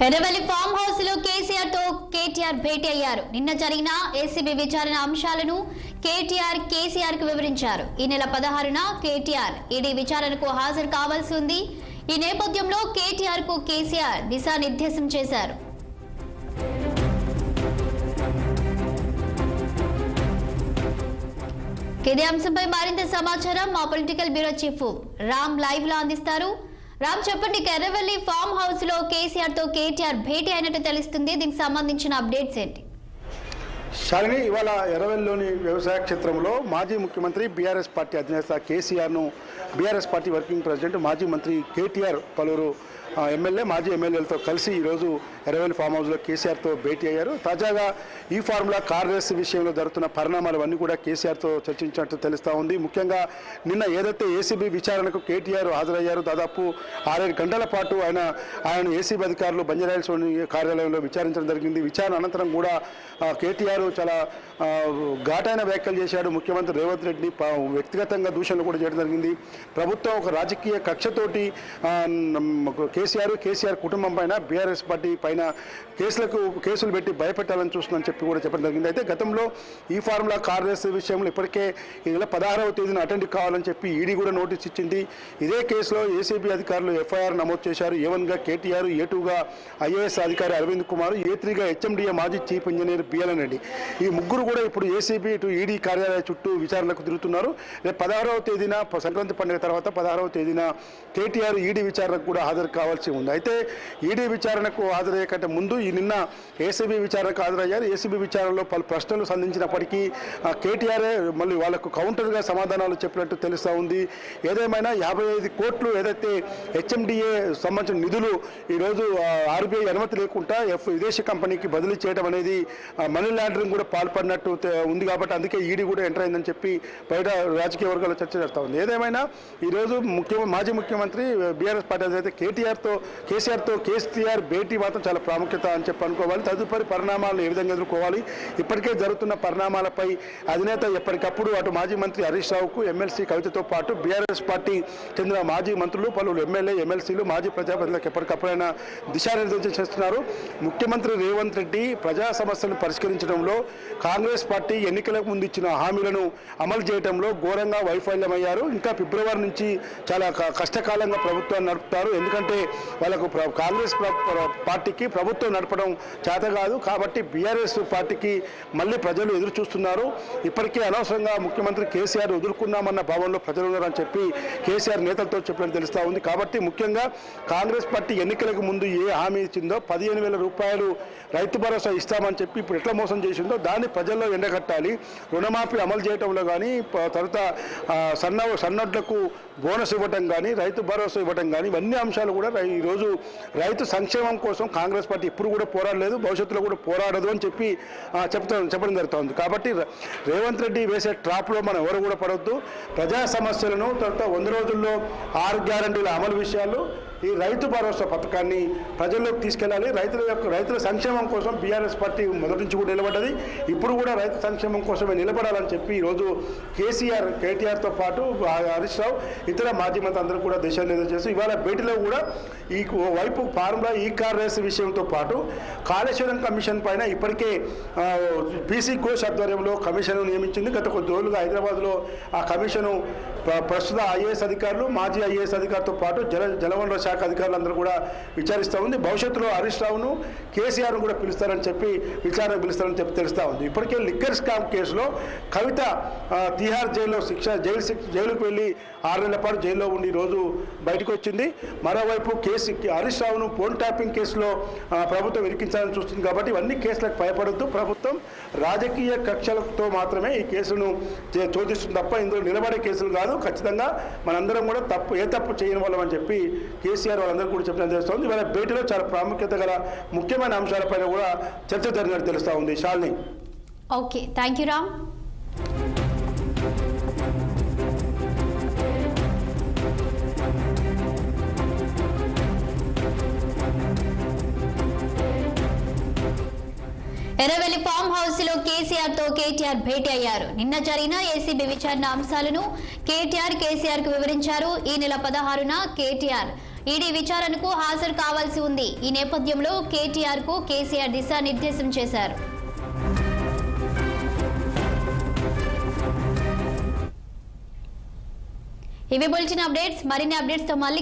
Erravalli farm house లో కేసీఆర్ తో కేటీఆర్ భేటీ అయ్యారు. నిన్న జరిగిన ఏసీబీ విచారణ అంశాలను కేసీఆర్ కు వివరించారు. ఈ నెల 16న కేటీఆర్ ఈడీ విచారణకు హాజరు కావాల్సి ఉంది. ఈ నేపథ్యంలో కేటీఆర్ కు కేసీఆర్ దిశానిర్దేశం చేశారు. ఇదే అంశంపై మరింత సమాచారం మా political bureau chief Ram live లో అందిస్తారు. రామ్, చెప్పండి, ఎర్రవల్లి ఫామ్ హౌస్ లో కేసీఆర్ తో కేటీఆర్ భేటీ అయినట్టు తెలుస్తుంది. దీనికి సంబంధించిన అప్డేట్స్ ఏంటి? శాలిని, ఇవాళ ఎర్రవల్లిలోని వ్యవసాయ క్షేత్రంలో మాజీ ముఖ్యమంత్రి బీఆర్ఎస్ పార్టీ అధినేత కేసీఆర్ను బీఆర్ఎస్ పార్టీ వర్కింగ్ ప్రెసిడెంట్ మాజీ మంత్రి కేటీఆర్ పలువురు మాజీ ఎమ్మెల్యేలతో కలిసి ఈరోజు ఎర్రవల్లి ఫామ్ హౌస్లో కేసీఆర్తో భేటీ అయ్యారు. తాజాగా ఈ ఫార్ములా కార్ రేస్ విషయంలో జరుగుతున్న పరిణామాలు అన్నీ కూడా కేసీఆర్తో చర్చించినట్టు తెలుస్తూ ఉంది. ముఖ్యంగా నిన్న ఏదైతే ఏసీబీ విచారణకు కేటీఆర్ హాజరయ్యారు, దాదాపు 6-7 గంటల పాటు ఆయన ఏసీబీ అధికారులు బంజారాహిల్స్లోని కార్యాలయంలో విచారించడం జరిగింది. విచారణ అనంతరం కూడా కేటీఆర్ చాలా ఘాటైన వ్యాఖ్యలు చేశాడు. ముఖ్యమంత్రి రేవంత్ రెడ్డిని వ్యక్తిగతంగా దూషణలు కూడా చేయడం జరిగింది. ప్రభుత్వం ఒక రాజకీయ కక్షతోటి కేసీఆర్ కుటుంబం పైన, బీఆర్ఎస్ పార్టీ పైన కేసులు పెట్టి భయపెట్టాలని చూస్తుందని కూడా చెప్పడం జరిగింది. అయితే గతంలో ఈ ఫార్ములా కార్ రేస్ విషయంలో ఇప్పటికే ఈ నెల 16వ తేదీన అటెండ్ కావాలని చెప్పి ఈడీ కూడా నోటీస్ ఇచ్చింది. ఇదే కేసులో ఏసీబీ అధికారులు ఎఫ్ఐఆర్ నమోదు చేశారు. A1గా కేటీఆర్, A2గా ఐఏఎస్ అధికారి అరవింద్ కుమార్, A3గా HMDA మాజీ చీఫ్ ఇంజనీర్ బిఎల్ఎన్ రెడ్డి. ఈ ముగ్గురు కూడా ఇప్పుడు ఏసీబీ ఇటు ఈడీ కార్యాలయ చుట్టూ విచారణకు తిరుగుతున్నారు. రేపు 16వ తేదీన సంక్రాంతి పండుగ తర్వాత 16వ తేదీన కేటీఆర్ ఈడీ విచారణకు కూడా హాజరు కావాల్సి ఉంది. అయితే ఈడీ విచారణకు హాజరయ్యే కంటే ముందు నిన్న ఏసీబీ విచారణకు హాజరయ్యారు. ఏసీబీ విచారణలో పలు ప్రశ్నలు సంధించినప్పటికీ కేటీఆర్ మళ్ళీ వాళ్లకు కౌంటర్గా సమాధానాలు చెప్పినట్టు తెలుస్తూ ఉంది. ఏదేమైనా 55 కోట్లు ఏదైతే HMDA సంబంధించిన నిధులు ఈరోజు RBI అనుమతి లేకుండా విదేశీ కంపెనీకి బదిలీ చేయడం అనేది మనీ లాండరింగ్ కూడా పాల్పడినట్టు ఉంది. కాబట్టి అందుకే ఈడీ కూడా ఎంటర్ అయిందని చెప్పి బయట రాజకీయ వర్గాల్లో చర్చ జరుగుతూ ఉంది. ఏదేమైనా ఈరోజు మాజీ ముఖ్యమంత్రి బీఆర్ఎస్ పార్టీ అయితే కేసీఆర్ భేటీ మాత్రం చాలా ప్రాముఖ్యత అని చెప్పి అనుకోవాలి. తదుపరి పరిణామాలను ఏ విధంగా ఎదుర్కోవాలి, ఇప్పటికే జరుగుతున్న పరిణామాలపై అధినేత ఎప్పటికప్పుడు అటు మాజీ మంత్రి హరీష్ రావుకు, ఎమ్మెల్సీ కవితతో పాటు బీఆర్ఎస్ పార్టీ చెందిన మాజీ మంత్రులు, పలువురు ఎమ్మెల్సీలు, మాజీ ప్రజాప్రతినిధులకు ఎప్పటికప్పుడైనా దిశానిర్దేశం చేస్తున్నారు. ముఖ్యమంత్రి రేవంత్ రెడ్డి ప్రజా సమస్యలను పరిష్కరించడంలో కాంగ్రెస్ పార్టీ ఎన్నికలకు ముందు ఇచ్చిన హామీలను అమలు చేయడంలో ఘోరంగా వైఫల్యమయ్యారు. ఇంకా ఫిబ్రవరి నుంచి చాలా కష్టకాలంగా ప్రభుత్వాన్ని నడుపుతారు. ఎందుకంటే వాళ్ళకు కాంగ్రెస్ పార్టీకి ప్రభుత్వం నడపడం చేత కాదు. కాబట్టి బీఆర్ఎస్ పార్టీకి మళ్ళీ ప్రజలు ఎదురు చూస్తున్నారు. ఇప్పటికే అనవసరంగా ముఖ్యమంత్రి కేసీఆర్ ఎదుర్కొన్నామన్న భావనలో ప్రజలు ఉన్నారని చెప్పి కేసీఆర్ నేతలతో చెప్పినట్టు తెలుస్తూ ఉంది. కాబట్టి ముఖ్యంగా కాంగ్రెస్ పార్టీ ఎన్నికలకు ముందు ఏ హామీ ఇచ్చిందో 15,000 రూపాయలు రైతు భరోసా ఇస్తామని చెప్పి ఇప్పుడు ఎట్లా మోసం చేసిందో దాన్ని ప్రజల్లో ఎండగట్టాలి. రుణమాఫీ అమలు చేయడంలో కానీ, తర్వాత సన్నడ్లకు బోనస్ ఇవ్వటం కానీ, రైతు భరోసా ఇవ్వటం కానీ, ఇవన్నీ అంశాలు కూడా ఈరోజు రైతు సంక్షేమం కోసం కాంగ్రెస్ పార్టీ ఎప్పుడు కూడా పోరాడలేదు, భవిష్యత్తులో కూడా పోరాడదు అని చెప్పి చెప్పడం జరుగుతుంది. కాబట్టి రేవంత్ రెడ్డి వేసే ట్రాప్లో మనం ఎవరు కూడా పడవద్దు. ప్రజా సమస్యలను, తర్వాత 100 రోజుల్లో 6 గ్యారంటీల అమలు విషయాలు, ఈ రైతు భరోసా పథకాన్ని ప్రజల్లోకి తీసుకెళ్లాలి. రైతుల సంక్షేమం కోసం బీఆర్ఎస్ పార్టీ మొదటి నుంచి కూడా నిలబడ్డది. ఇప్పుడు కూడా రైతు సంక్షేమం కోసమే నిలబడాలని చెప్పి ఈరోజు కేటీఆర్తో పాటు హరీష్ రావు, ఇతర మాజీ మంత్రులు అందరూ కూడా దిశానిర్దేశం చేస్తూ ఇవాళ భేటీలో కూడా ఈ వైపు ఫార్ములా ఈ కార్ రేస్ విషయంతో పాటు కాళేశ్వరం కమిషన్ పైన ఇప్పటికే PC ఘోష్ ఆధ్వర్యంలో కమిషన్ నియమించింది. గత కొద్ది రోజులుగా హైదరాబాద్లో ఆ కమిషను ప్రస్తుత IAS అధికారులు, మాజీ IAS అధికారులతో పాటు జలవనరుల శాఖ అధికారులందరూ కూడా విచారిస్తూ ఉంది. భవిష్యత్తులో హరీష్ రావును, కేసీఆర్ను కూడా పిలుస్తారని చెప్పి పిలుస్తారని చెప్పి తెలుస్తూ ఉంది. ఇప్పటికే లిక్కర్ స్కామ్ కేసులో కవిత తిహార్ జైల్లో జైలుకు వెళ్ళి 6 నెలల పాటు జైల్లో ఉండి ఈరోజు బయటకు వచ్చింది. మరోవైపు హరీష్ రావును ఫోన్ ట్యాపింగ్ కేసులో ప్రభుత్వం ఇరికించాలని చూస్తుంది. కాబట్టి ఇవన్నీ కేసులకు భయపడద్దు. ప్రభుత్వం రాజకీయ కక్షలతో మాత్రమే ఈ కేసును చోదిస్తుంది తప్ప ఇందులో నిలబడే కేసులు కాదు. ఖచ్చితంగా మనందరం కూడా ఏ తప్పు చేయని వాళ్ళం అని చెప్పి కేసీఆర్ వాళ్ళందరూ కూడా చెప్పడం తెలుస్తుంది. ఇవాళ భేటీలో చాలా ప్రాముఖ్యత గల ముఖ్యమైన అంశాలపైన కూడా చర్చ జరిగినట్టు తెలుస్తూ ఉంది. Shalini. Okay, thank you Ram. Erravalli farm house లో కేసీఆర్ తో కేటీఆర్ భేటీ అయ్యారు. నిన్న జరిగిన ఏసీబీ విచారణ అంశాలను కేసీఆర్ కు వివరించారు. ఈ నెల 16న కేటీఆర్ ఈడీ విచారణకు హాజరు కావాల్సి ఉంది. ఈ నేపథ్యంలో కేటీఆర్ కు కేసీఆర్ దిశానిర్దేశం చేశారు. ఇవి బులెటిన్ అప్డేట్స్. మరిన్ని అప్డేట్స్ తో మళ్ళీ